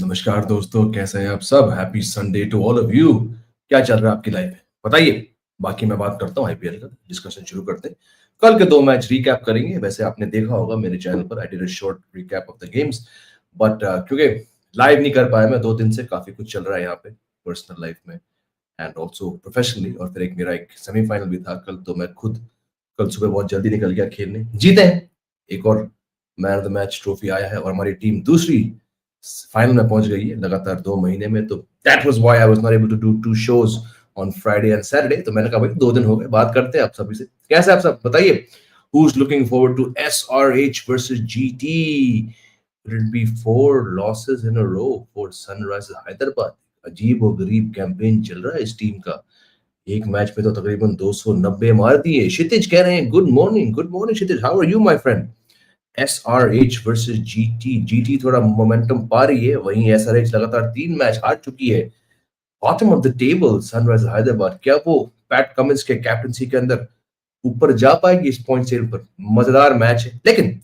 नमस्कार दोस्तों, कैसे हैं आप सब। Happy Sunday to all of you. क्या चल रहा है आपकी लाइफ में बताइए। बाकी मैं बात करता हूँ आईपीएल का। डिस्कशन शुरू करते हैं। कल के दो मैच रिकैप करेंगे। वैसे आपने देखा होगा मेरे चैनल पर I did a short recap of the games, but क्योंकि लाइव नहीं कर पाया मैं 2 दिन से, काफी कुछ चल रहा है यहाँ पे पर्सनल लाइफ में एंड ऑल्सो प्रोफेशनली। और फिर मेरा एक सेमीफाइनल भी था कल, तो मैं खुद कल सुबह बहुत जल्दी निकल गया खेलने। जीते हैं, एक और man of the match trophy आया है और हमारी टीम दूसरी फाइनल में पहुंच गई है लगातार 2 महीने में। तो that was why I was not able to do 2 shows on Friday and Saturday. तो मैंने कहा भाई 2 दिन हो गए, बात करते हैं आप सभी से। कैसे आप सब बताइए। Who is looking forward to SRH versus GT? Will it be 4 losses in a row for Sunrisers Hyderabad? अजीब और गरीब कैंपेन चल रहा है इस टीम का। एक मैच में तो तकरीबन 290 मार दिए। क्षितिज कह रहे हैं good morning. Good morning Kshitij, how are you my friend. SRH versus GT थोड़ा मोमेंटम पा रही है, वहीं SRH लगातार 3 मैच हार चुकी है। Bottom of the table Sunrisers Hyderabad, क्या वो पैट कमिंस के कैप्टनसी के अंदर ऊपर जा पाएगी इस पॉइंट टेबल पर? मजेदार मैच है। लेकिन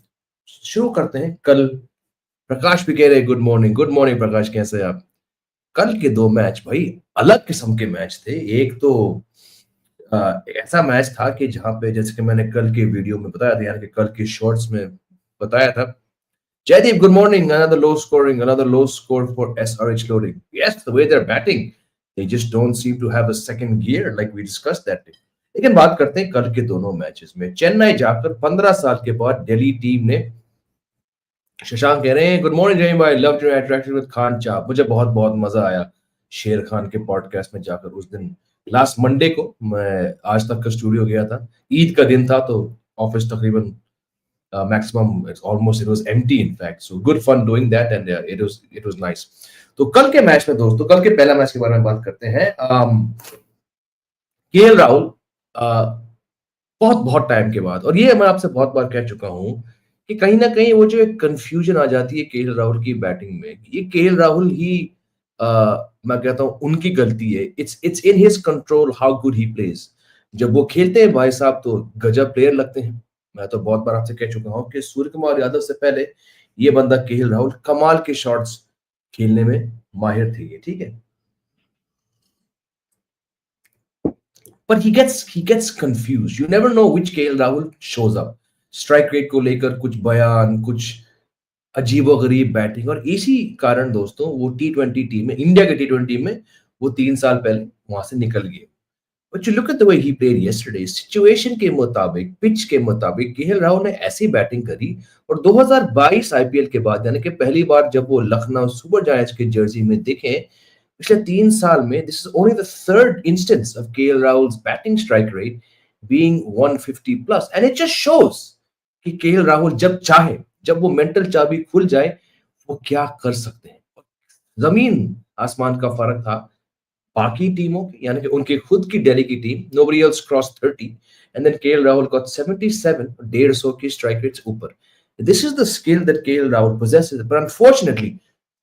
शुरू करते हैं। कल प्रकाश भी कह रहे हैं गुड मॉर्निंग। गुड मॉर्निंग प्रकाश, कैसे हैं आप। कल के 2 मैच भाई अलग किस्म के मैच थे। एक तो ऐसा मैच था कि जहां पे, जैसे कि मैंने कल के वीडियो में बताया था, यानी कि कल के शॉर्ट्स में बताया था, Jaideep, good morning. Another low score for SRH loading. Yes, the way they're batting, they just don't seem to have a second gear like we discussed that day. लेकिन बात करते हैं कल के दोनों मैचेस में। चेन्नई जाकर 15 साल के बाद दिल्ली टीम ने, शशांक कह रहे हैं गुड मॉर्निंग जय भाई, love to interact with Khan chap. मुझे बहुत बहुत मजा आया शेर खान के पॉडकास्ट में जाकर। उस दिन लास्ट मंडे को मैं आज तक का स्टूडियो गया था। ईद का दिन था तो ऑफिस तकरीबन maximum it was empty in fact, so good fun doing that and it was nice. तो कल के मैच में दोस्तों, कल के पहला मैच के बारे में बात करते हैं। केएल राहुल बहुत बहुत टाइम के बाद, और ये मैं आपसे बहुत बार कह चुका हूं कि कहीं ना कहीं वो जो एक कंफ्यूजन आ जाती है केएल राहुल की बैटिंग में, ये केएल राहुल ही मैं कहता हूं उनकी गलती है। It's in his control how good he plays. जब वो खेलते हैं भाई साहब तो गजब प्लेयर लगते हैं। मैं तो बहुत बार आपसे कह चुका हूं कि सूर्य कुमार यादव से पहले ये बंदा केएल राहुल कमाल के शॉट्स खेलने में माहिर थे ये, ठीक है। But he gets confused. You never know which KL Rahul shows up. Strike rate को लेकर कुछ बयान, कुछ अजीबोगरीब बैटिंग, और इसी कारण दोस्तों वो T20 टीम में, इंडिया के T20 टीम में वो 3 साल पहले वहां से निकल गए। But you look at the way he played yesterday, situation के मुताबिक, पिच के मुताबिक केएल राहुल ने ऐसी बैटिंग करी। और 2022 आईपीएल के बाद, यानी कि पहली बार जब वो लखनऊ सुपर जायंट्स की जर्सी में दिखे पिछले 3 साल में, this is only the third instance of KL Rahul's batting strike rate being 150 plus, and it just shows कि केएल राहुल जब चाहे, जब वो मेंटल चाबी खुल जाए, वो क्या कर सकते हैं। जमीन आसमान का फर्क था बाकी टीमों की, यानी कि उनके खुद की दिल्ली की team, nobody else crossed 30 and then KL Rahul got 77, 150 की स्ट्राइक रेट्स ऊपर। This is the skill that KL Rahul possesses, but unfortunately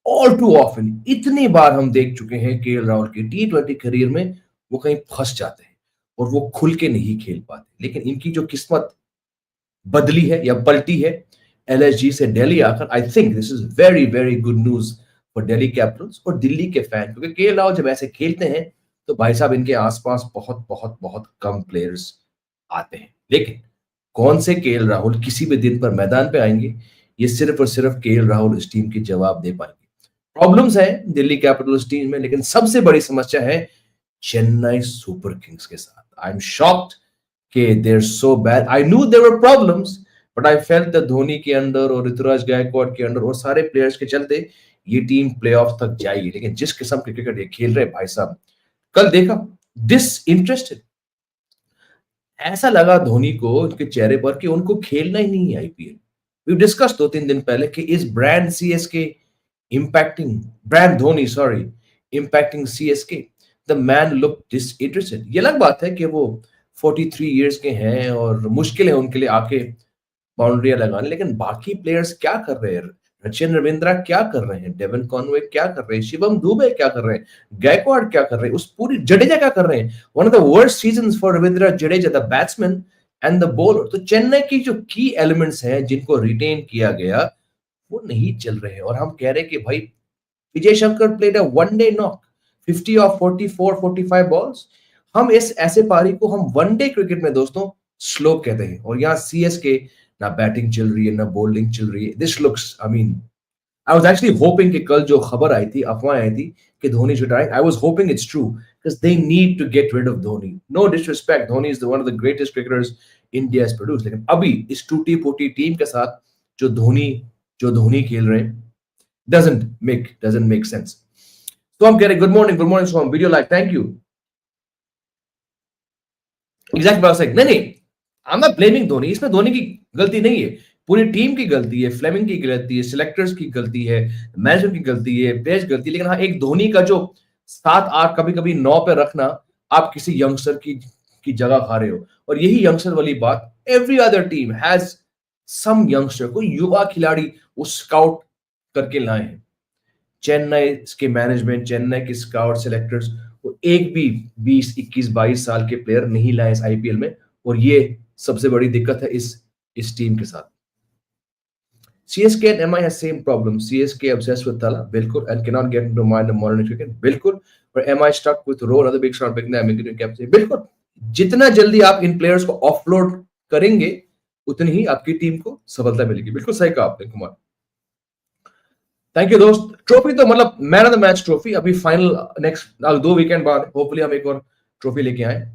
all too often, इतनी बार हम देख चुके हैं केएल राहुल के T20 करियर में वो कहीं फंस जाते हैं और वो खुल के नहीं खेल पाते। लेकिन इनकी जो किस्मत बदली है या पलटी है LSG से दिल्ली आकर, I think this is very very good news for Delhi Capitals और दिल्ली के फैन, क्योंकि केएल राहुल जब ऐसे खेलते हैं तो भाई साहब इनके आसपास बहुत बहुत बहुत कम प्लेयर्स आते हैं। लेकिन कौन से केएल राहुल किसी भी दिन पर मैदान पे आएंगे, ये सिर्फ और सिर्फ केएल राहुल इस टीम की जवाब दे पाएंगे। प्रॉब्लम्स है दिल्ली कैपिटल्स टीम में, लेकिन सबसे बड़ी समस्या है चेन्नई सुपर किंग्स के साथ। आई एम शॉक्ड कि they are so bad. I knew there were problems, but I felt that Dhoni के अंडर और ऋतुराज गायकवाड़ के अंडर और सारे प्लेयर्स के चलते ये टीम प्लेऑफ तक जाएगी। लेकिन जिस किस्म के क्रिकेट ये खेल रहे भाई साहब, कल देखा डिसइंटरेस्टेड, ऐसा लगा धोनी को उनके चेहरे पर कि उनको खेलना ही नहीं है आईपीएल। वी डिस्कस 2-3 दिन पहले कि इस brand CSK impacting brand Dhoni, sorry, impacting CSK. The man looked disinterested. ये अलग बात है कि वो 43 years के हैं और मुश्किल है उनके लिए आके बाउंड्रियां लगाने, लेकिन बाकी प्लेयर्स क्या कर रहे हैं? सचिन रविंद्रा क्या कर रहे हैं? डेवन कॉनवे क्या कर रहे हैं? शिवम दुबे क्या कर रहे हैं? गायकवाड़ क्या कर रहे हैं? उस पूरी जडेजा क्या कर रहे हैं? One of the worst seasons for Ravindra Jadeja, the batsman and the bowler. तो चेन्नई की जो की एलिमेंट्स हैं जिनको रिटेन किया गया वो नहीं चल रहे हैं, और हम कह रहे हैं कि भाई Vijay Shankar played a one day knock, 50 of 44, 45 balls. हम इस ऐसे पारी को हम वनडे क्रिकेट में दोस्तों स्लो कहते हैं, और यहाँ सीएसके ना बैटिंग चल रही है ना बॉलिंग चल रही है. This looks, I mean, I was actually hopping कि कल जो खबर आई थी, अफवाह आई थी कि Dhoni should I, I was hoping it's true because they need to get rid of Dhoni. No disrespect, Dhoni is one of the greatest cricketers India has produced, लेकिन अभी इस टूटी फूटी टीम के साथ जो धोनी खेल रहे हैं doesn't make sense. So I'm getting good morning Swam, video like, thank you. Exactly what I was saying. नहीं, I'm not blaming धोनी, इसमें धोनी की गलती नहीं है, पूरी टीम की गलती है, फ्लेमिंग की गलती है, सिलेक्टर्स की गलती है, मैनेजमेंट की गलती है, प्लेयर्स की गलती है. लेकिन हाँ, एक धोनी का जो 7-8 कभी-कभी 9 पे रखना, आप किसी यंगस्टर की जगह खा रहे हो. और यही यंगस्टर वाली बात, every other team has some youngster, कोई युवा खिलाड़ी वो स्काउट करके लाए हैं. चेन्नई के मैनेजमेंट, चेन्नई के स्काउट सिलेक्टर्स, वो एक भी 20, 21, 22 साल के प्लेयर नहीं लाए इस आईपीएल में, और ये सबसे बड़ी दिक्कत है इस टीम के साथ. CSK and MI has same problem. CSK obsessed with Tala, bilkul, and cannot get into mind of modern cricket, bilkul. But MI stuck with Rowe, another big shot, big name, making captain, bilkul. जितना जल्दी आप इन players को offload करेंगे, उतनी ही आपकी team को सफलता मिलेगी. बिल्कुल सही कहा आपने कुमार. थैंक यू दोस्त. ट्रॉफी तो मतलब man of the match trophy अभी फाइनल नेक्स्ट 2 वीकेंड बाद होपफुली हम एक और ट्रॉफी लेके आए.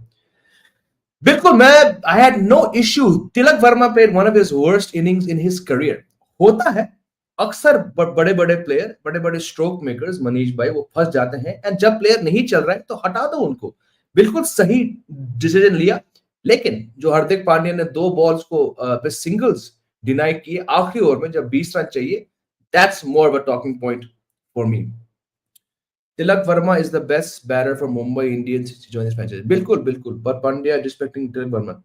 बिल्कुल, मैं I had no issue. Tilak Varma played one of his worst innings in his career. होता है अक्सर, बड़े बड़े प्लेयर, बड़े बड़े स्ट्रोक मेकर्स, मनीष भाई, वो फंस जाते हैं, एंड जब प्लेयर नहीं चल रहा है तो हटा दो उनको. बिल्कुल सही डिसीजन लिया. लेकिन जो हार्दिक पांड्या ने 2 बॉल्स को पे सिंगल्स डिनाई किए आखिरी ओवर में जब 20 रन चाहिए, that's more of a talking point for me. Tilak Varma is the best batter for Mumbai Indians to join this franchise. Bilkul. But Pandya disrespecting Tilak Varma,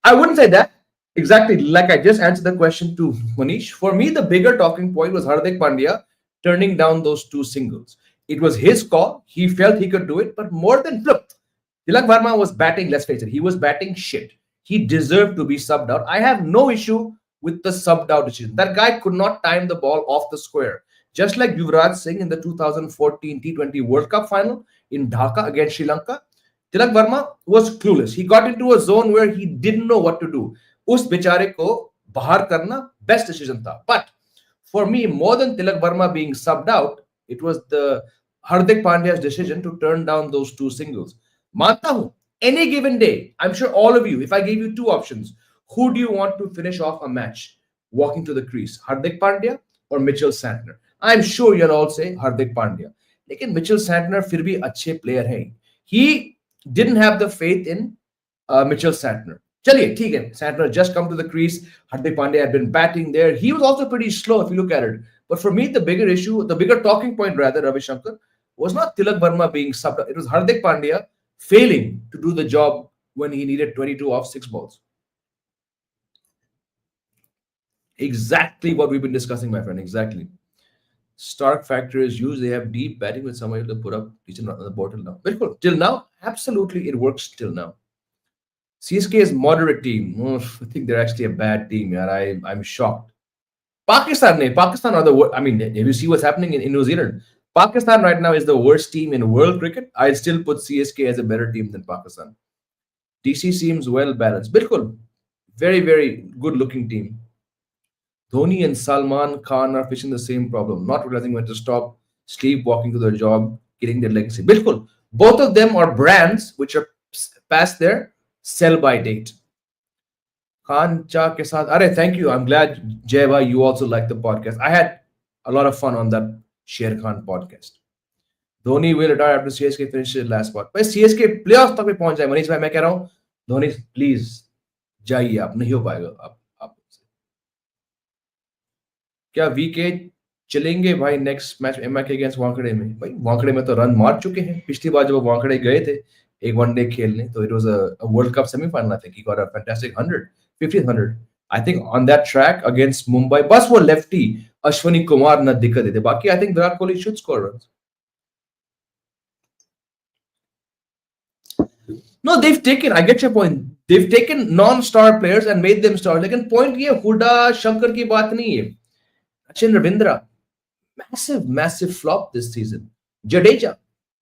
I wouldn't say that. Exactly, like I just answered the question to Manish. For me, the bigger talking point was Hardik Pandya turning down those 2 singles. It was his call. He felt he could do it, but more than, look, Tilak Varma was batting, let's face it, he was batting shit. He deserved to be subbed out. I have no issue with the subbed out decision. That guy could not time the ball off the square. Just like Yuvraj Singh in the 2014 T20 World Cup final in Dhaka against Sri Lanka, Tilak Varma was clueless. He got into a zone where he didn't know what to do. Us बेचारे को बाहर करना best decision था. But for me, more than Tilak Varma being subbed out, it was the Hardik Pandya's decision to turn down those 2 singles. मानता हूं, any given day, I'm sure all of you, if I gave you 2 options, who do you want to finish off a match walking to the crease? Hardik Pandya or Mitchell Santner? I'm sure you'll all say Hardik Pandya. लेकिन Mitchell Santner फिर भी अच्छे player हैं. He didn't have the faith in Mitchell Santner. चलिए ठीक है, Santner just come to the crease. Hardik Pandya had been batting there. He was also pretty slow if you look at it. But for me, the bigger issue, the bigger talking point rather, Ravi Shankar, was not Tilak Varma being subbed. It was Hardik Pandya failing to do the job when he needed 22 off 6 balls. Exactly what we've been discussing, my friend. Exactly. Stark factor is used. They have deep batting with somebody to put up decent on the board till now. Very cool. Till now, absolutely, it works till now. CSK is moderate team. Oh, I think they're actually a bad team. Yeah, I'm shocked. Pakistan are the worst. I mean, if you see what's happening in New Zealand, Pakistan right now is the worst team in world cricket. I'd still put CSK as a better team than Pakistan. DC seems well balanced. Bilkul. Very, very good looking team. Dhoni and Salman Khan are facing the same problem, not realizing when to stop, sleepwalking to their job, killing their legacy. Bilkul. Both of them are brands which are past their sell-by date. Khan Cha ke saath. Arey, thank you. I'm glad, Jaiva, you also like the podcast. I had a lot of fun on that Sher Khan podcast. Dhoni will retire after CSK finishes last spot. But CSK playoffs तक भी पहुंच जाए. मनीष भाई, मैं कह रहा हूँ, Dhoni please जाइए, आप नहीं हो पाएगा. आप क्या वीके चलेंगे भाई नेक्स्ट मैच एमआई के अगेंस्ट वांकड़े में? भाई वांकड़े में तो रन मार चुके हैं. पिछली बार जब वांकड़े गए थे एक वनडे खेलने, तो it was a world cup semifinal. I think he got a fantastic 100, 50th 100. I think on that track against Mumbai, बस वो लेफ्टी अश्विनी कुमार न दिक्कत देते. बाकी I think Virat Kohli should score runs. No, they've taken, I get your point. They've taken non-star players and made them stars. लेकिन point ये हुडा शंकर की बात नहीं है. Achin Ravindra, massive flop this season. Jadeja,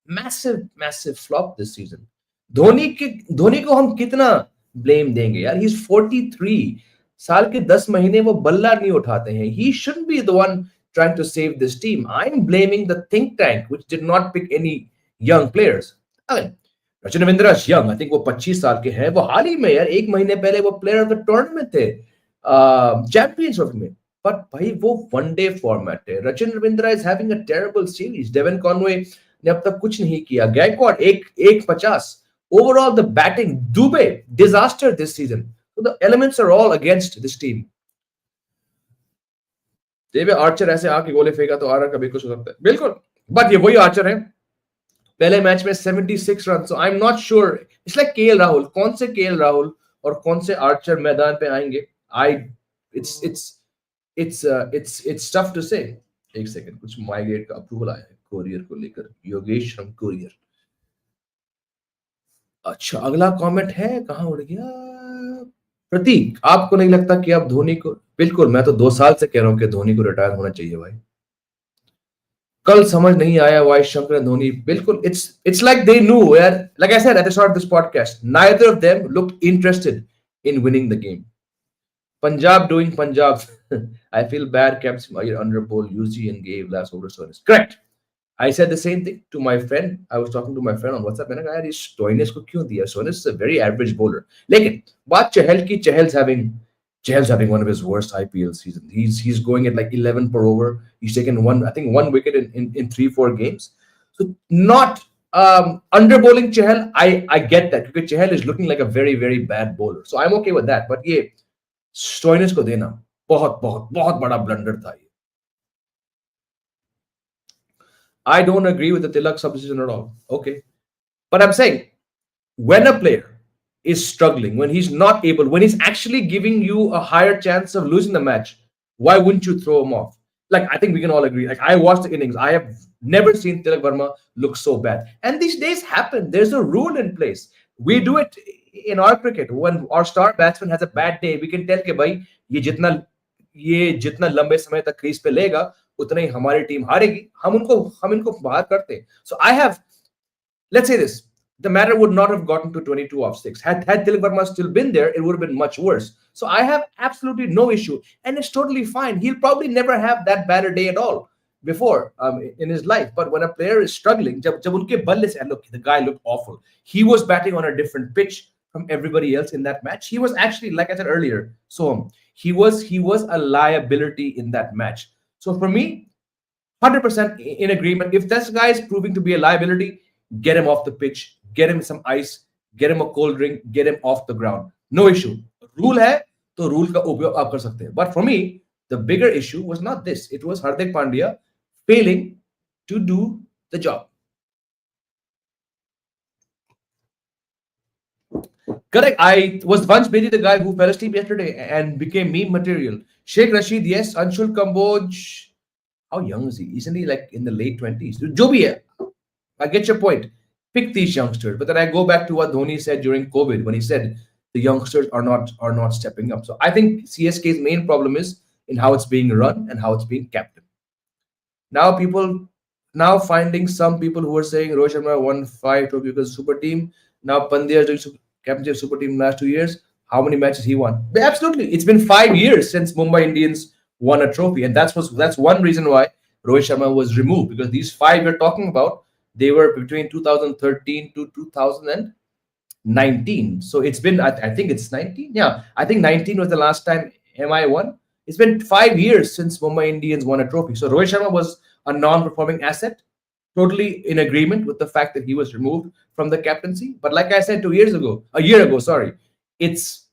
massive flop this season. Dhoni को हम कितना blame देंगे यार? He's 43. साल के 10 महीने वो बल्ला नहीं उठाते हैं. He shouldn't be the one trying to save this team. I'm blaming the think tank which did not pick any young players. Again, Rachin Ravindra is young. I think वो 25 साल के हैं. वो हाल ही में यार 1 महीने पहले वो प्लेयर ऑफ द टूर्नामेंट थे चैंपियंस ट्रॉफी में. पर भाई वो वनडे फॉर्मेट है. Rachin Ravindra is having a terrible series. Devon Conway ने अब तक कुछ नहीं किया. Gaikwad 150. Overall, the batting, Dubey, disaster this season. So the elements are all against this team. देवे आर्चर ऐसे आके गोले फेंका तो आरा कभी कुछ हो सकता है. बिल्कुल. बट ये वही आर्चर है. पहले मैच में 76 run. So I'm not sure. It's like KL Rahul. कौन से केएल राहुल और कौन से आर्चर मैदान पे आएंगे? It's tough to say. एक सेकंड, कुछ माइग्रेट का अप्रूवल आया है कोरियर को लेकर. Yogesh from courier. अच्छा, अगला कमेंट है. कहां उड़ गया? प्रतीक, आपको नहीं लगता कि आप धोनी को? बिल्कुल, मैं तो 2 साल से कह रहा हूं कि धोनी को रिटायर होना चाहिए भाई. कल समझ नहीं आया वाई शंकर धोनी. बिल्कुल, it's like they knew, यार. Like I said at the start of this podcast, neither of them looked interested in winning the game. Punjab doing Punjab. I feel bad. Captaincy under ball UG and gave last over Stoinis. Correct. I said the same thing to my friend. I was talking to my friend on WhatsApp. मैंने कहा यार इस Stoinis को क्यों दिया? Stoinis is a very average bowler. लेकिन बात चहल की. Chahal's having one of his worst IPL seasons. He's going at like 11 per over. He's taken one wicket in 3-4 games. So not under bowling Chahal. I get that because Chahal is looking like a very bad bowler. So I'm okay with that. But ये Stoinis को देना बहुत बड़ा blunder था ये. I don't agree with the Tilak substitution at all. Okay. But I'm saying when a player is struggling, when he's not able, when he's actually giving you a higher chance of losing the match, why wouldn't you throw him off? Like, I think we can all agree. Like, I watched the innings. I have never seen Tilak Varma look so bad. And these days happen. There's a rule in place. We do it in our cricket. When our star batsman has a bad day, we can tell कि भाई ये जितना लंबे समय तक crease पे लेगा उतना ही हमारी टीम हारेगी. हम इनको बाहर करते हैं. So I have, let's say this, the matter would not have gotten to 22 off 6. Had Tilak Varma still been there, it would have been much worse. So I have absolutely no issue, and it's totally fine. He'll probably never have that bad a day at all before in his life. But when a player is struggling, jab unke balle se, look, the guy looked awful. He was batting on a different pitch from everybody else in that match. He was actually, like I said earlier, so he was a liability in that match. So for me, 100% in agreement. If this guy is proving to be a liability, get him off the pitch, get him some ice, get him a cold drink, get him off the ground. No issue. Rule hai, to rule ka upyog aap kar sakte hain. But for me, the bigger issue was not this. It was Hardik Pandya failing to do the job. Correct. I was once Bedi the guy who fell asleep yesterday and became meme material. Sheikh Rashid, yes. Anshul Kamboj. How young is he? Isn't he like in the late 20s? Jo bhi hai. I get your point. Pick these youngsters. But then I go back to what Dhoni said during COVID when he said the youngsters are not stepping up. So I think CSK's main problem is in how it's being run and how it's being captained. Now finding some people who are saying Rohit Sharma won 5 trophies because super team. Now Pandya is doing captaincy of super team in the last 2 years. How many matches he won? But absolutely. It's been 5 years since Mumbai Indians won a trophy. And that's one reason why Rohit Sharma was removed, because these 5 we're talking about, they were between 2013 to 2019. So it's been, I think it's 19. Yeah, I think 19 was the last time MI won. It's been 5 years since Mumbai Indians won a trophy. So Rohit Sharma was a non-performing asset. Totally in agreement with the fact that he was removed from the captaincy. But like I said a year ago, it's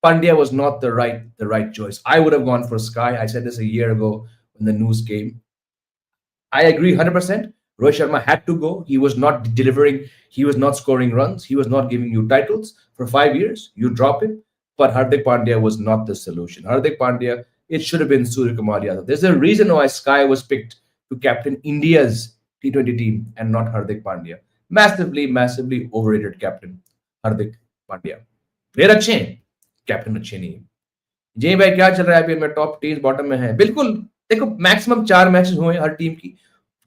Pandya was not the right choice. I would have gone for Sky. I said this a year ago when the news came. I agree 100%. Rohit Sharma had to go. He was not delivering. He was not scoring runs. He was not giving you titles for 5 years. You drop him. But Hardik Pandya was not the solution. Hardik Pandya, it should have been Surya Kumar Yadav. There's a reason why Sky was picked to captain India's T20 team and not Hardik Pandya. Massively overrated captain, Hardik Pandya. Player अच्छे हैं, captain अच्छे नहीं है. जय भाई क्या चल रहा है? अभी मैं टॉप टीम बॉटम में है. बिल्कुल देखो मैक्सिमम 4 मैचेस हुए हर टीम की,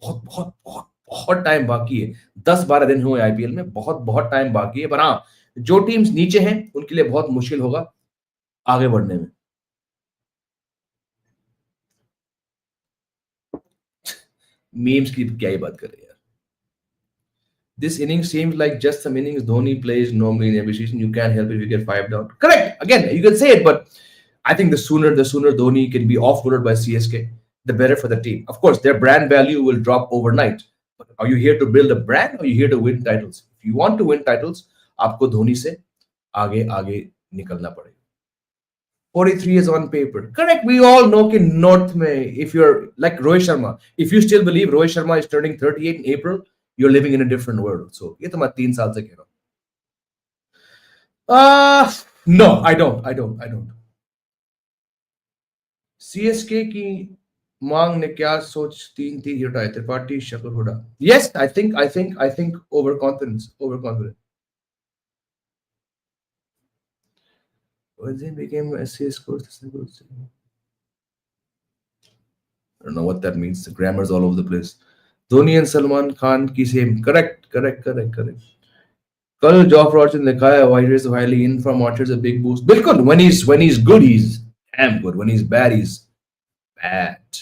बहुत बहुत बहुत बहुत टाइम बाकी है, 10-12 दिन हुए आईपीएल में, बहुत बहुत टाइम बाकी है, पर हाँ जो टीम्स नीचे हैं उनके लिए बहुत मुश्किल होगा आगे बढ़ने में। मीम्स की क्या ही बात करें यार। This inning seems like just some innings Dhoni plays normally in every season. You can't help it if you get 5 down. Correct. Again, you can say it, but I think the sooner Dhoni can be offloaded by CSK, the better for the team. Of course, their brand value will drop overnight. But are you here to build a brand or are you here to win titles? If you want to win titles, आपको धोनी से आगे आगे निकलना पड़ेगा. 43 is on paper. Correct. We all know कि North में, if you're like Rohit Sharma, if you still believe Rohit Sharma is turning 38 in April, you're living in a different world. So ये तो मैं 3 साल से कह रहा हूँ. No, I don't. CSK की मांग ने क्या सोच 3 हटाए त्रिपाठी शक्ल Hooda. Yes, I think overconfidence. When they became SCS course, I don't know what that means. The grammar's all over the place. Dhoni and Salman Khan की same. Correct. कल जॉफ रॉचर ने लिखा है wide race highly in from orchards a big boost. बिल्कुल. When he's good, he's damn good. When he's bad, he's bad.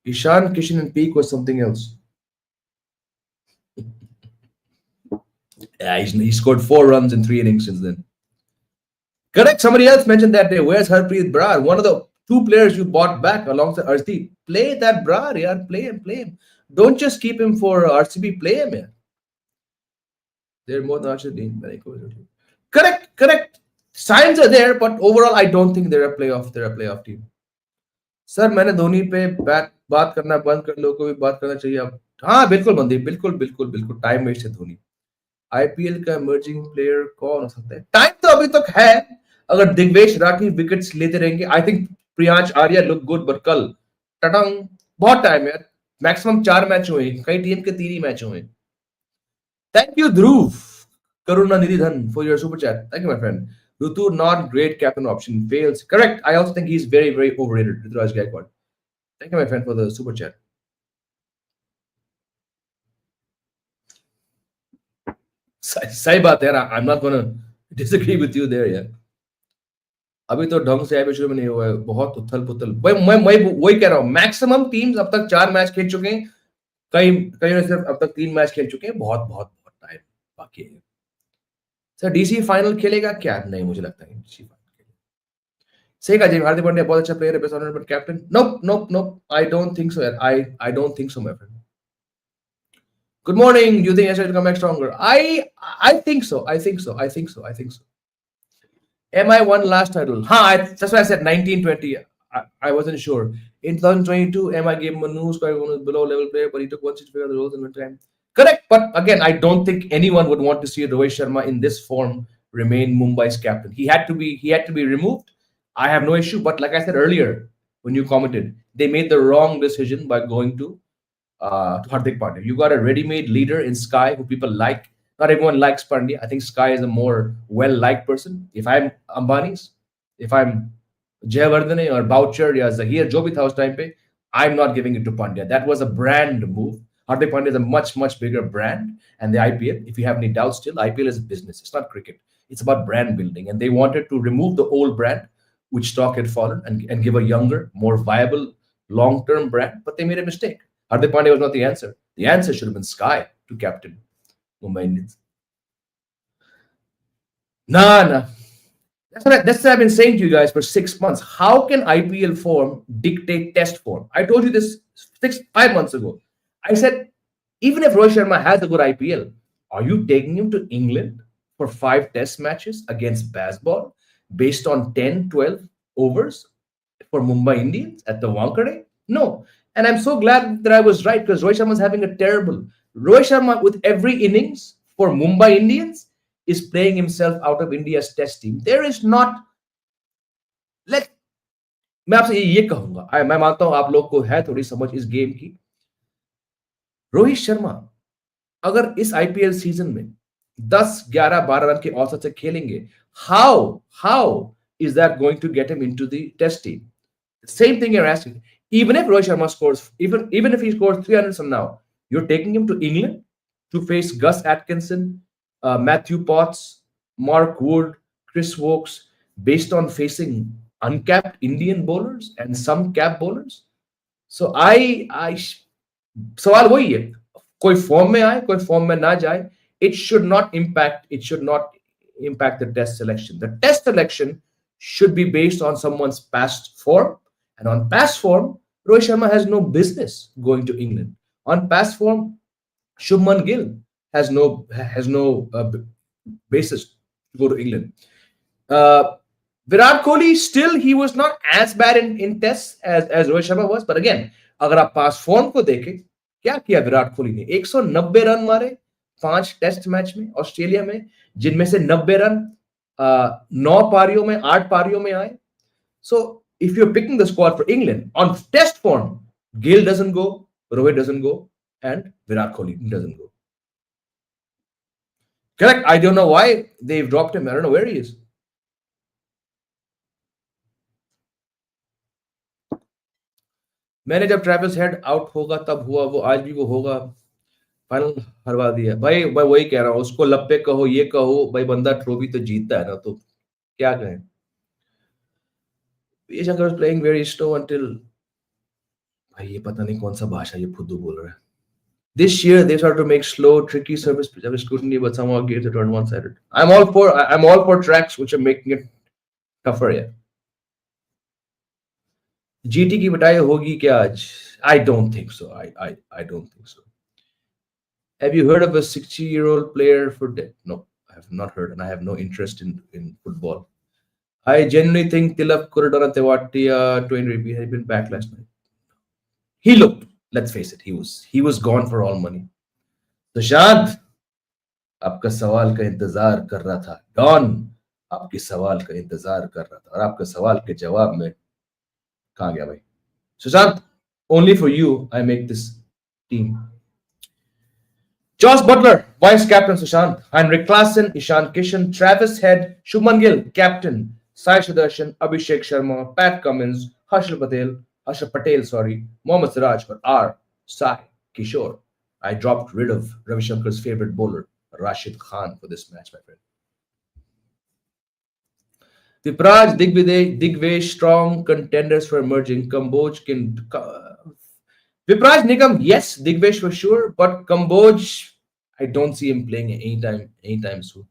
Ishan Kishan and peak was something else. Yeah, he scored 4 runs in 3 innings since then. Correct. Somebody else mentioned that day. Where's Harpreet Brar? One of the 2 players you bought back alongside Arshdeep. Play that Brar, yeah. Play him. Don't just keep him for RCB. Play him, yeah. They're more than Arshdeep. Correct. Signs are there, but overall, I don't think they're a playoff team. Sir मैंने धोनी पे बात करना बंद कर लो, कोई बात करना चाहिए अब. हाँ बिल्कुल बंदी, बिल्कुल टाइम वेस्ट है धोनी. आईपीएल का इमर्जिंग प्लेयर कौन हो सकता है? टाइम तो अभी तक है. अगर दिग्वेश राठी विकेट्स लेते रहेंगे, I think Priyansh Arya look good, but कल टटंग बहुत टाइम है. मैक्सिमम 4 मैच हुए, कई टीम के 3 ही मैच हुए. Thank you Dhruv Karunanidhi Dhan for your super chat. Thank you, my friend. Rutu, not great captain option. Fails. Correct. I also think he's very, very overrated. Ruturaj Gaikwad. Thank you, my friend, for the super chat. सही बात है यार. I'm not gonna disagree with you there यार. अभी तो ढंग से शुरू में नहीं हुआ है, बहुत उथल पुथल. मैं वही कह रहा हूँ. मैक्सिमम टीम्स अब तक 4 मैच खेल चुके हैं, कई ने सिर्फ अब तक 3 मैच खेल चुके हैं. बहुत बहुत बहुत टाइम बाकी है. सर डीसी फाइनल खेलेगा क्या? नहीं, मुझे लगता है डीसी फाइनल खेलेगा. सही कहा जी. हार्दिक पांड्या बहुत अच्छा प्लेयर है, best honour but captain. Nope. I don't think so यार. I don't think so my friend. Good morning. Do you think SRH will come back stronger? I think so. MI won last title. That's why I said 1920. I wasn't sure. In 2022, MI gave him a news below level player, but he took 1 to figure out the roles in one time. Correct. But again, I don't think anyone would want to see Rohit Sharma in this form remain Mumbai's captain. He had to be removed. I have no issue. But like I said earlier, when you commented, they made the wrong decision by going to Hardik Pandya. You got a ready-made leader in Sky who people like. Not everyone likes Pandya. I think Sky is a more well-liked person. If I'm Ambani's, if I'm Jayavardhane or Boucher or Zahir, jo bhi tha us time pe, I'm not giving it to Pandya. That was a brand move. Hardik Pandya is a much, much bigger brand. And the IPL, if you have any doubts still, IPL is a business. It's not cricket. It's about brand building. And they wanted to remove the old brand, which stock had fallen, and give a younger, more viable, long-term brand. But they made a mistake. Hardik Pandya was not the answer. The answer should have been Sky to captain Mumbai Indians. Nah. That's what I've been saying to you guys for 6 months. How can IPL form dictate test form? I told you this 5 months ago. I said, even if Rohit Sharma has a good IPL, are you taking him to England for 5 test matches against Basball based on 10, 12 overs for Mumbai Indians at the Wankhede? No. And I'm so glad that I was right, because Rohit Sharma is having a terrible. Rohit Sharma, with every innings for Mumbai Indians, is playing himself out of India's test team. There is not. मैं आपसे ये कहूंगा, मैं मानता हूं आप लोग को है थोड़ी समझ इस गेम की. रोहित शर्मा अगर इस आईपीएल सीजन में 10, 11, 12 रन के औसत से खेलेंगे, how is that going to get him into the test team? The same thing you're asking. Even if Rohit Sharma scores, even if he scores 300 some now, you're taking him to England to face Gus Atkinson, Matthew Potts, Mark Wood, Chris Wokes, based on facing uncapped Indian bowlers and some cap bowlers. So I सवाल वही है, कोई form में आए कोई form में ना जाए, it should not impact the test selection. The test selection should be based on someone's past form, and on past form Rohit Sharma has no business going to England. On past form, Shubman Gill has no basis to go to England. uh, Virat Kohli, still he was not as bad in tests as Rohit Sharma was, but again, अगर आप पास form को देखें, क्या किया विराट कोहली ने? 190 run मारे 5 test match में Australia में, जिनमें से 90 रन 9 पारियों में 8 पारियों में आए. So if you're picking the squad for England on test form, Gill doesn't go, Rohit doesn't go, and Virat Kohli doesn't go. Correct. I don't know why they've dropped him. I don't know where he is. मैंने जब Travis head out होगा तब हुआ, वो आज भी वो होगा. फाइनल हरवा दिया भाई. वही कह रहा हूँ, उसको लप्पे कहो ये कहो भाई, बंदा ट्रॉफी तो जीतता है ना, तो क्या कहें. ये Shankar was playing very slow until, भाई ये पता नहीं कौन सा भाषा ये फुद्दू बोल रहा है. This year they started to make slow, tricky service scrutiny, but somehow games that turned one-sided. I'm all for tracks which are making it tougher. Yeah. GT की बटाई होगी क्या आज? I don't think so. I don't think so. Have you heard of a 60-year-old player for death? No, I have not heard, and I have no interest in football. I genuinely think Tilak could have done a Tewatia 20 repeat. Had been back last night. He looked. Let's face it. He was gone for all money. Sushant, आपका सवाल का इंतजार कर रहा था. Don, आपके सवाल का इंतजार कर रहा था, और आपके सवाल के जवाब में कहाँ गया भाई? Sushant, only for you I make this team. Josh Butler, vice captain Sushant. Heinrich Klaassen, Ishan Kishan, Travis Head, Shubman Gill, captain. Sai Sudarshan, Abhishek Sharma, Pat Cummins, Harshal Patel, Mohammad Siraj, or R. Sai Kishore. I dropped rid of Ravi Shankar's favorite bowler, Rashid Khan, for this match, my friend. Vipraj, Digvesh, strong contenders for emerging. Kamboj can. Vipraj Nigam, yes, Digvesh for sure, but Kamboj, I don't see him playing anytime soon.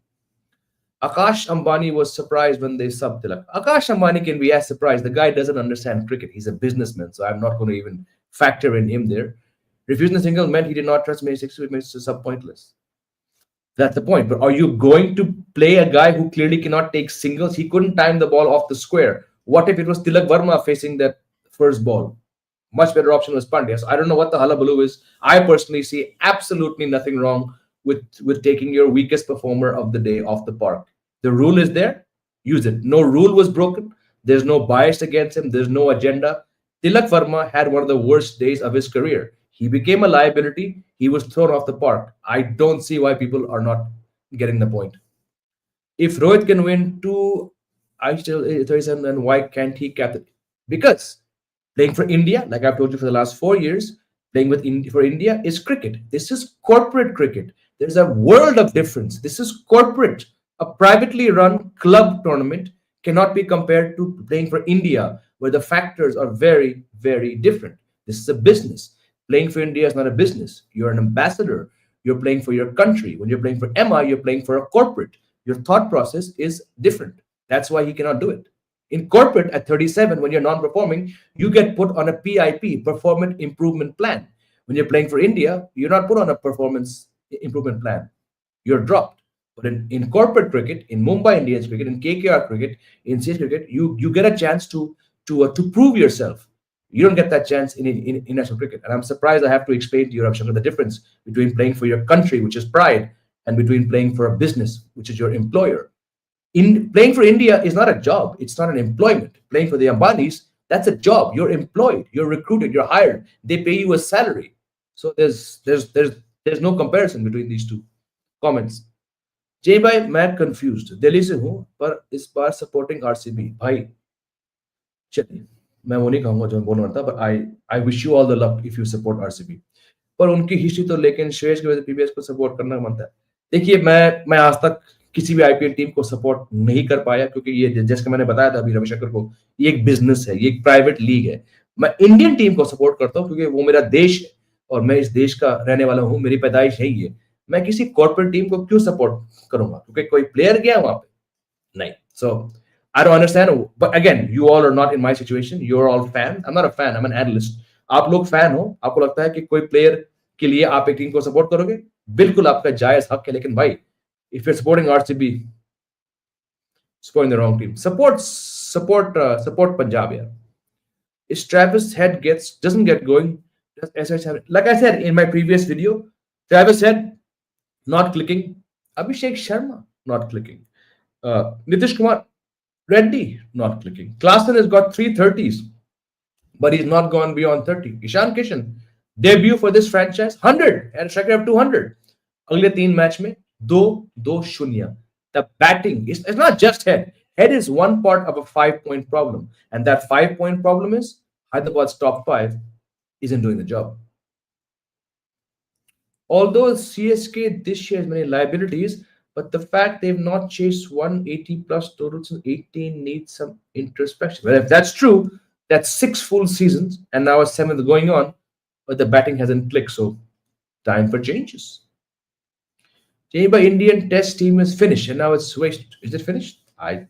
Akash Ambani was surprised when they subbed Tilak. Akash Ambani can be as surprised. The guy doesn't understand cricket. He's a businessman, so I'm not going to even factor in him there. Refusing the single meant he did not trust me 6 minutes to sub pointless. That's the point. But are you going to play a guy who clearly cannot take singles? He couldn't time the ball off the square. What if it was Tilak Varma facing that first ball? Much better option was Pandya. So I don't know what the hullabaloo is. I personally see absolutely nothing wrong with taking your weakest performer of the day off the park. The rule is there. Use it. No rule was broken. There's no bias against him. There's no agenda. Tilak Varma had one of the worst days of his career. He became a liability. He was thrown off the park. I don't see why people are not getting the point. If Rohit can win 2 ICL 37, then why can't he captain? Because playing for India, like I've told you for the last 4 years, playing for India is cricket. This is corporate cricket. There's a world of difference. This is corporate. A privately run club tournament cannot be compared to playing for India, where the factors are very, very different. This is a business. Playing for India is not a business. You're an ambassador. You're playing for your country. When you're playing for MI, you're playing for a corporate. Your thought process is different. That's why he cannot do it. In corporate, at 37, when you're non-performing, you get put on a PIP, performance improvement plan. When you're playing for India, you're not put on a performance improvement plan. You're dropped. But in corporate cricket, in Mumbai Indians cricket, in KKR cricket, in CS cricket, you get a chance to prove yourself. You don't get that chance in national cricket. And I'm surprised I have to explain to you, Ravishankar, the difference between playing for your country, which is pride, and between playing for a business, which is your employer. In playing for India is not a job. It's not an employment. Playing for the Ambanis, that's a job. You're employed. You're recruited. You're hired. They pay you a salary. So there's no comparison between these two comments. जय भाई मैं confused, Delhi से हूं पर इस बार supporting RCB. भाई चलिए, मैं वो नहीं कहूंगा जो बोल रहा था, but I wish you all the luck if you support RCB. पर उनकी हिस्ट्री तो, लेकिन श्रेयस की वजह से पीबीएस को सपोर्ट करना बनता है। देखिए, मैं आज तक किसी भी आईपीएल टीम को सपोर्ट नहीं कर पाया, क्योंकि ये जैसे मैंने बताया था अभी रविशंकर को, ये एक बिजनेस है, ये एक प्राइवेट लीग है। मैं इंडियन टीम को सपोर्ट करता हूँ क्योंकि वो मेरा देश है और मैं इस देश का रहने वाला हूँ, मेरी पैदाइश यही है। मैं किसी कॉर्पोरेट टीम को क्यों सपोर्ट करूंगा क्योंकि कोई प्लेयर गया वहां पे? नहीं. So I don't understand. But again, you all are not in my situation. You're all fan. I'm not a fan. I'm an analyst. आप लोग फैन हो, आपको लगता है कि कोई प्लेयर के लिए आप एक टीम को सपोर्ट करोगे, बिल्कुल आपका जायज हक है। लेकिन भाई, if you're supporting RCB, supporting the wrong team. Support Punjab, yeah. If Travis Head doesn't get going, does SRH have, like I said in my previous video, Travis Head not clicking, Abhishek Sharma not clicking, Nitish Kumar Reddy not clicking. Klassen has got 330s, but he's not gone beyond 30. Ishan Kishan, debut for this franchise, 100 and striker of 200. अगले 3 match में 2-2-0. The batting is, it's not just Head. Head is one part of a 5-point problem, and that 5-point problem is Hyderabad's top 5 isn't doing the job. Although CSK this year has many liabilities, but the fact they've not chased 180 plus totals since 18 needs some introspection. Well, if that's true, that's 6 full seasons, and now a 7th going on, but the batting hasn't clicked, so time for changes. Chamber Indian Test team is finished, and now it's waste. Is it finished? Like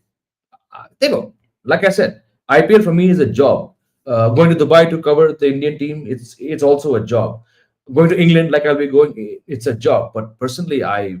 I said, IPL for me is a job. Going to Dubai to cover the Indian team, it's also a job. Going to England, like I'll be going, it's a job. But personally, I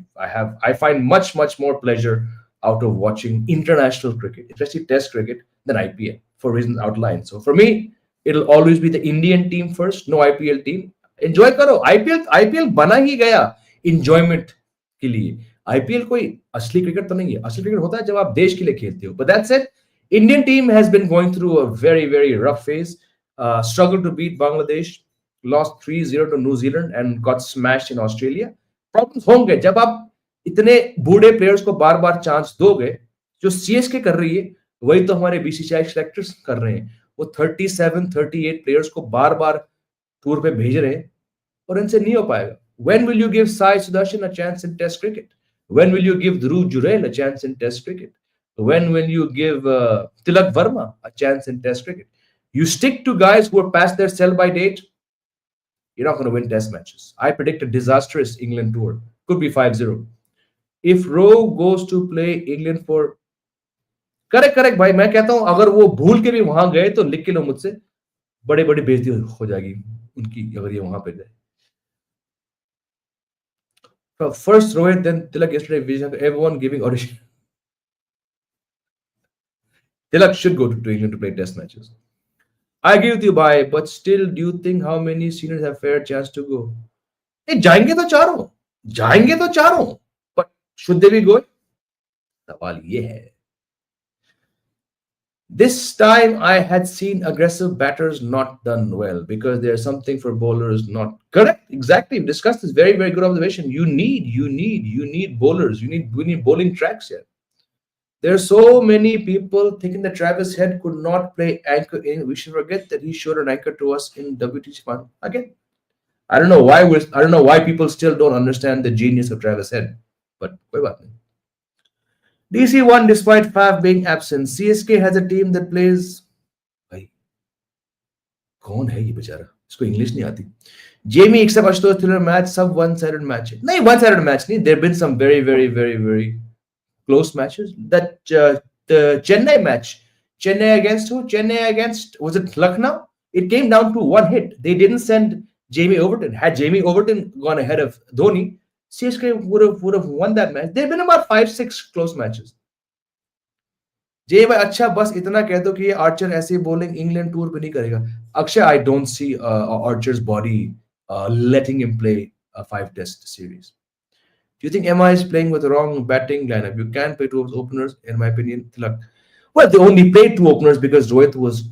find much more pleasure out of watching international cricket, especially Test cricket, than IPL for reasons outlined. So for me, it'll always be the Indian team first, no IPL team. Enjoy करो. IPL बना ही गया enjoyment के लिए. IPL कोई असली cricket तो नहीं है. असली क्रिकेट होता है जब आप देश के लिए खेलते हो. But that said, Indian team has been going through a very rough phase. Struggled to beat Bangladesh, lost 3-0 to New Zealand and got smashed in Australia. Problems होंगे जब आप इतने बूढ़े प्लेयर्स को बार-बार चांस दोगे. जो CSK कर रही है वही तो हमारे BCCI सेलेक्टर्स कर रहे हैं. वो 37-38 प्लेयर्स को बार-बार टूर पे भेज रहे हैं और इनसे नहीं हो पाएगा. When will you give Sai Sudarshan a chance in Test cricket? When will you give Dhruv Jurel a chance in Test cricket? When will you give Tilak Varma a chance in Test cricket? You stick to guys who are past their sell-by date, you're not going to win Test matches. I predict a disastrous England tour. Could be 5-0. If Rowe goes to play England for... correct भाई, मैं कहता हूं अगर वो भूल के भी वहां गए तो लिख के लो मुझसे, बड़ी बेइज्जती हो जाएगी उनकी अगर ये वहां पे गए. First Rohit, then Tilak yesterday, everyone giving audition. Tilak should go to England to play Test matches. I agree with you, bhai, but still, do you think how many seniors have fair chance to go? जाएंगे तो चारों, but should they be going? सवाल ये है. This time I had seen aggressive batters not done well because there's something for bowlers not correct. Exactly. We discussed this. Very good observation. You need bowlers. We need bowling tracks here. There are so many people thinking that Travis Head could not play anchor in. We should forget that he showed an anchor to us in WTC final. Again, I don't know why people still don't understand the genius of Travis Head. But koi baat nahi. DC won despite Faf being absent. CSK has a team that plays. भाई कौन है ये बेचारा? इसको English नहीं आती. Jamie except Ashutosh thriller match, सब one-sided match. नहीं, one-sided match नहीं. There have been some very close matches. That the Chennai match, Chennai against who? Chennai against, was it Lucknow? It came down to one hit. They didn't send Jamie Overton. Had Jamie Overton gone ahead of Dhoni, CSK would have won that match. There have been about 5-6 close matches. जय भाई अच्छा बस इतना कह दो कि ये Archer ऐसी बॉलिंग इंग्लैंड टूर पे नहीं करेगा. Akshay, I don't see Archer's body letting him play a 5 test series. Do you think MI is playing with the wrong batting lineup? You can play 2 openers, in my opinion. Tilak. Well, they only played 2 openers because Rohit was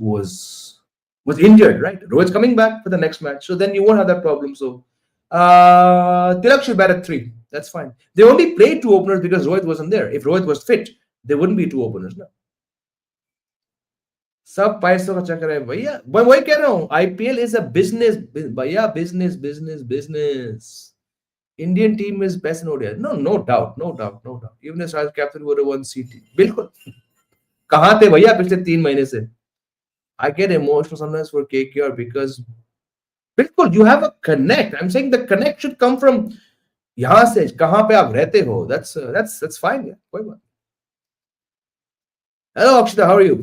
injured, right? Rohit's coming back for the next match, so then you won't have that problem. So Tilak should bat at 3. That's fine. They only played 2 openers because Rohit wasn't there. If Rohit was fit, there wouldn't be 2 openers now. सब पैसों का चक्कर है भैया, मैं वही कह रहा हूँ, आईपीएल इज अ बिजनेस भैया, business business business. Indian team is best in ODI, no no doubt, no doubt, no doubt. Even as captain were one सीटी, बिल्कुल. कहाँ थे भैया पिछले 3 महीने से? I get emotional sometimes for KKR because बिल्कुल you have a connect. I am saying the connect should come from यहां से, कहां पे आप रहते हो. दैट्स फाइन यार, कोई बात. Hello Akshata, how are you?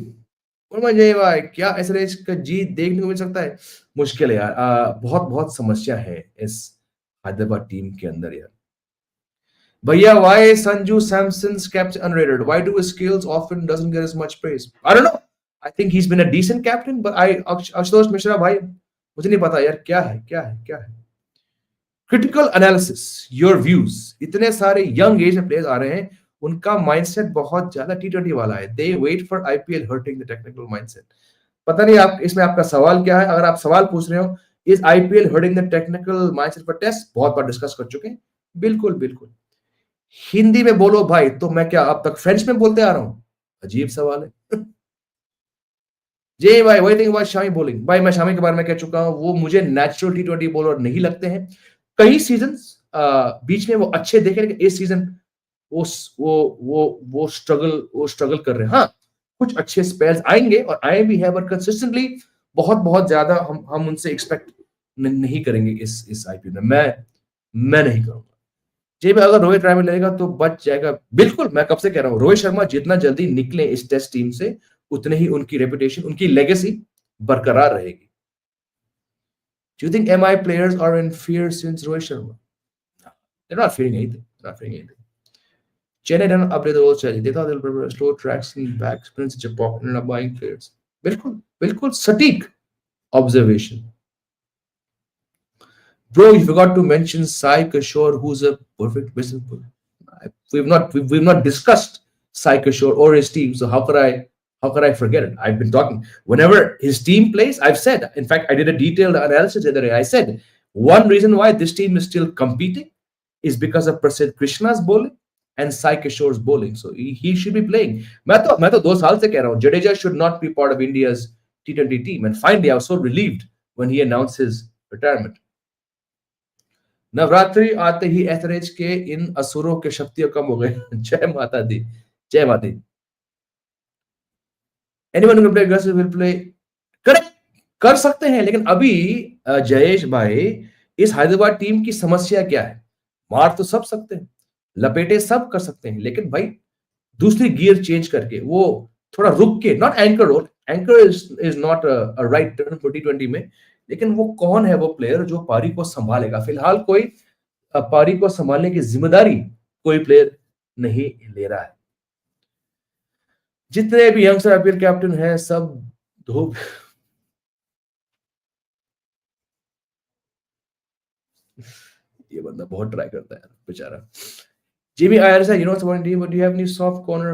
Jai भाई, क्या एसआरएच का जीत देखने को मिल सकता है? मुश्किल है यार, बहुत बहुत समस्या है इस हैदराबाद टीम के अंदर यार. भैया, why Sanju Samson's captain underrated? Why do his skills often doesn't get as much praise? I don't know. I think he's been a decent captain, but Ashutosh Mishra भाई, मुझे नहीं पता यार, क्या है क्या है क्या है. Critical analysis, your views. इतने सारे यंग एज में प्लेयर्स आ रहे हैं, उनका माइंडसेट बहुत ज्यादा टी20 वाला है. They wait for IPL hurting the technical mindset. पता नहीं आप इसमें आपका सवाल क्या है. अगर आप सवाल पूछ रहे हो is IPL hurting the technical mindset पर टेस्ट, बहुत बार डिस्कस कर चुके हैं. बिल्कुल बिल्कुल. हिंदी में बोलो भाई, तो मैं क्या अब तक फ्रेंच में बोलते आ रहा हूं? अजीब सवाल है. जी भाई, वही थिंग शामी बोलिंग. भाई मैं शामी के बारे में कह चुका हूं, वो मुझे नेचुरल टी20 बॉलर नहीं लगते हैं. कई सीजन बीच में वो अच्छे देखे, लेकिन इस सीजन वो वो स्ट्रगल कर रहे हैं. हाँ, कुछ अच्छे स्पेल्स आएंगे और आए भी है, बट कंसिस्टेंटली बहुत बहुत ज्यादा हम उनसे एक्सपेक्ट नहीं करेंगे इस आईपीएल में. मैं नहीं करूंगा. जी भाई, अगर रोहित ट्राई लेगा तो बच जाएगा. बिल्कुल, मैं कब से कह रहा हूं, रोहित शर्मा जितना जल्दी निकले इस टेस्ट टीम से, उतने ही उनकी रेपुटेशन, उनकी लेगेसी बरकरार रहेगी. Do you think MI players are in fear since Rohit Sharma? They're not fearing anything. They're not fearing anything. Chennai didn't update the whole strategy. They thought they'll prepare slow tracks and back sprints in Japan and ended up buying players. बिल्कुल बिल्कुल सटीक observation. Bro, you forgot to mention Sai Kishore, who's a perfect business boy. We've not discussed Sai Kishore or his team, so how could I forget it? I've been talking whenever his team plays. I've said, in fact, I did a detailed analysis the other day. I said one reason why this team is still competing is because of Prasid Krishna's bowling and Sai Kishore's bowling. So he should be playing. मैं तो 2 साल से कह रहा हूँ, Jadeja should not be part of India's T20 team. And finally, I was so relieved when he announced his retirement. Navratri आते ही SRH के इन असुरों के शक्तियां कम हो गए. जय माता दी, जय माता दी. Anyone who can play aggressive will play. Correct, कर सकते हैं, लेकिन अभी जयेश भाई, इस हैदराबाद टीम की समस्या क्या है? मार तो सब सकते हैं, लपेटे सब कर सकते हैं, लेकिन भाई दूसरी गियर चेंज करके वो थोड़ा रुक के, not anchor role, anchor is not a right turn for टी20 में, लेकिन वो कौन है वो प्लेयर जो पारी को संभालेगा? फिलहाल कोई पारी को संभालने की जिम्मेदारी कोई प्लेयर नहीं ले रहा है. जितने भी यंगस्टर आईपीएल कैप्टन हैं, सब धूप. ये बंदा बहुत ट्राई करता है बेचारा. Jimmy Iyer said, you know what's one team, but do you have any soft corner?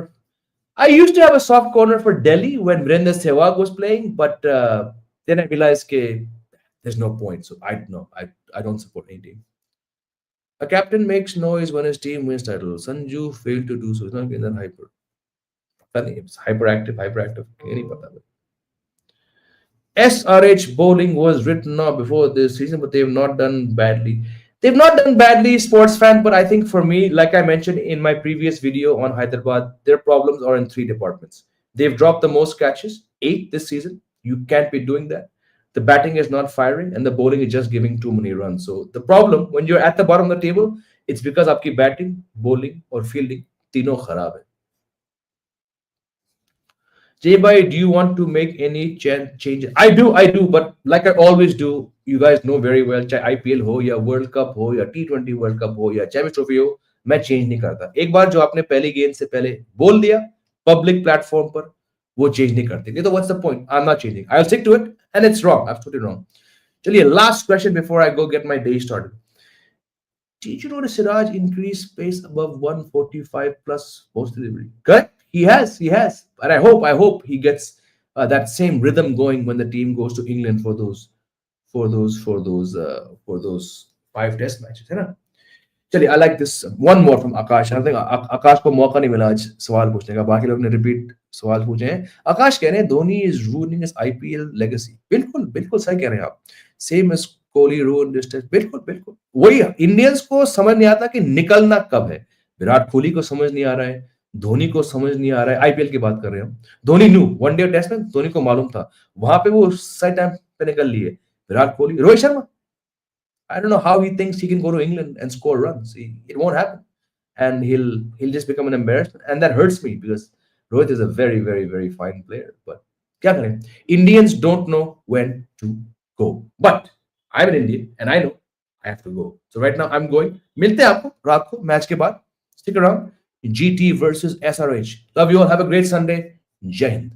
I used to have a soft corner for Delhi when Virender Sehwag was playing, but then I realized that there's no point. So I don't support any team. A captain makes noise when his team wins title. Sanju failed to do so. He's not getting that hyper. It's hyperactive. नहीं पता. SRH bowling was written off before this season, but they've not done badly. They've not done badly, sports fan, but I think for me, like I mentioned in my previous video on Hyderabad, their problems are in 3 departments. They've dropped the most catches, 8 this season. You can't be doing that. The batting is not firing, and the bowling is just giving too many runs. So the problem, when you're at the bottom of the table, it's because आपकी batting, bowling, or fielding तीनों खराब है. Jay bhai, do you want to make any changes? I do, but like I always do, you guys know very well, चाहे IPL हो या World Cup हो या T20 World Cup हो या Champions Trophy हो, मैं चेंज नहीं करता. एक बार जो आपने पहली गेंद से पहले बोल दिया पब्लिक प्लेटफॉर्म पर, वो चेंज नहीं करते. नहीं तो what's the point? I am not changing. I will stick to it and it's wrong. I am totally wrong. चलिए, last question before I go get my day started. Did you notice Siraj increase pace above 145 plus post delivery? Correct. He has, and I hope he gets that same rhythm going when the team goes to England for those 5 test matches, है ना? चलिए, I like this one more from Akash. I think Akash को मौका नहीं मिला आज सवाल पूछने का, बाकी लोग ने रिपीट सवाल पूछे हैं। आकाश कह रहे हैं Dhoni is ruining his IPL legacy. बिल्कुल बिल्कुल सही कह रहे हैं आप। Same as Kohli ruined his test. बिल्कुल बिल्कुल वही। इंडियंस को समझ नहीं आता कि निकलना कब है। विराट कोहली को समझ नहीं आ रहा है, धोनी को समझ नहीं आ रहा है। आईपीएल की बात कर रहे हैं हम। धोनी न्यू वनडे टेस्ट में धोनी को मालूम था, वहां पे वो सही टाइम पे निकल लिए। Virat Kohli, Rohit Sharma, I don't know how he thinks he can go to England and score runs. It won't happen, and he'll just become an embarrassment, and that hurts me because Rohit is a very very very fine player. But क्या करें? Indians don't know when to go. But I'm an Indian and I know I have to go. So right now I'm going. मिलते हैं आपको रात को match के बाद. Stick around. GT versus SRH. Love you all. Have a great Sunday. Jai Hind.